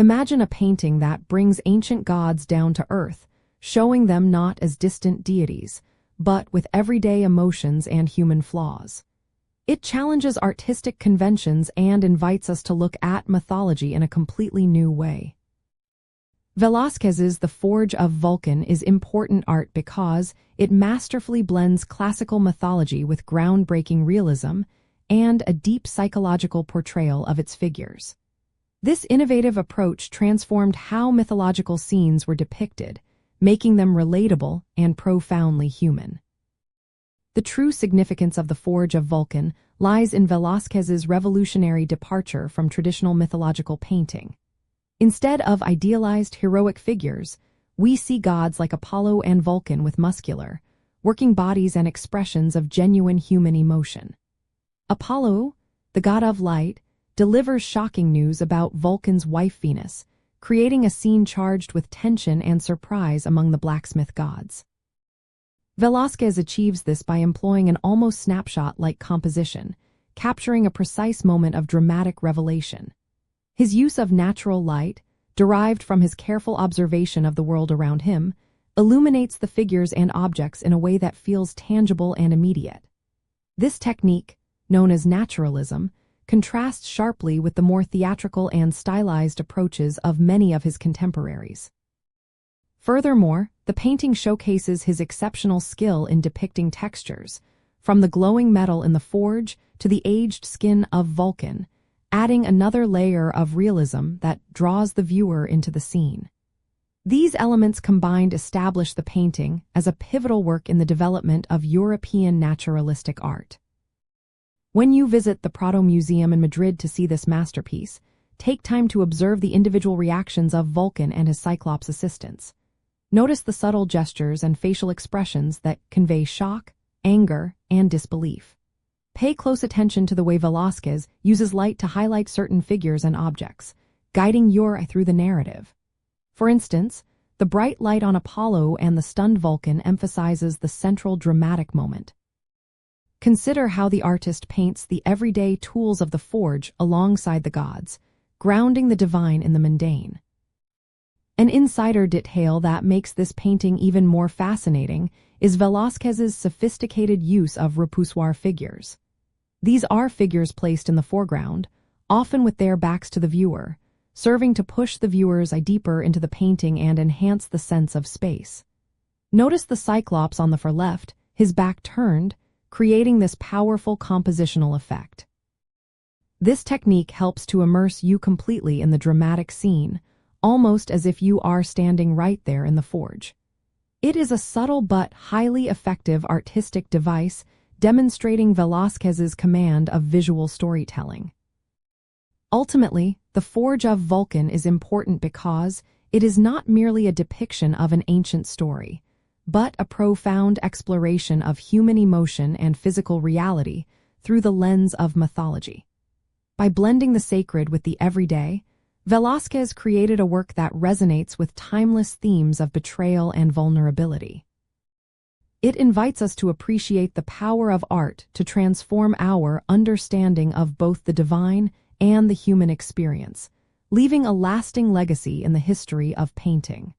Imagine a painting that brings ancient gods down to earth, showing them not as distant deities, but with everyday emotions and human flaws. It challenges artistic conventions and invites us to look at mythology in a completely new way. Velázquez's The Forge of Vulcan is important art because it masterfully blends classical mythology with groundbreaking realism and a deep psychological portrayal of its figures. This innovative approach transformed how mythological scenes were depicted, making them relatable and profoundly human. The true significance of the Forge of Vulcan lies in Velázquez's revolutionary departure from traditional mythological painting. Instead of idealized heroic figures, we see gods like Apollo and Vulcan with muscular, working bodies and expressions of genuine human emotion. Apollo, the god of light, delivers shocking news about Vulcan's wife Venus, creating a scene charged with tension and surprise among the blacksmith gods. Velázquez achieves this by employing an almost snapshot-like composition, capturing a precise moment of dramatic revelation. His use of natural light, derived from his careful observation of the world around him, illuminates the figures and objects in a way that feels tangible and immediate. This technique, known as naturalism, contrasts sharply with the more theatrical and stylized approaches of many of his contemporaries. Furthermore, the painting showcases his exceptional skill in depicting textures, from the glowing metal in the forge to the aged skin of Vulcan, adding another layer of realism that draws the viewer into the scene. These elements combined establish the painting as a pivotal work in the development of European naturalistic art. When you visit the Prado Museum in Madrid to see this masterpiece, take time to observe the individual reactions of Vulcan and his Cyclops assistants. Notice the subtle gestures and facial expressions that convey shock, anger, and disbelief. Pay close attention to the way Velázquez uses light to highlight certain figures and objects, guiding your eye through the narrative. For instance, the bright light on Apollo and the stunned Vulcan emphasizes the central dramatic moment. Consider how the artist paints the everyday tools of the forge alongside the gods, grounding the divine in the mundane. An insider detail that makes this painting even more fascinating is Velázquez's sophisticated use of repoussoir figures. These are figures placed in the foreground, often with their backs to the viewer, serving to push the viewer's eye deeper into the painting and enhance the sense of space. Notice the Cyclops on the far left, his back turned, creating this powerful compositional effect. This technique helps to immerse you completely in the dramatic scene, almost as if you are standing right there in the forge. It is a subtle but highly effective artistic device demonstrating Velázquez's command of visual storytelling. Ultimately, the Forge of Vulcan is important because it is not merely a depiction of an ancient story, but a profound exploration of human emotion and physical reality through the lens of mythology. By blending the sacred with the everyday, Velázquez created a work that resonates with timeless themes of betrayal and vulnerability. It invites us to appreciate the power of art to transform our understanding of both the divine and the human experience, leaving a lasting legacy in the history of painting.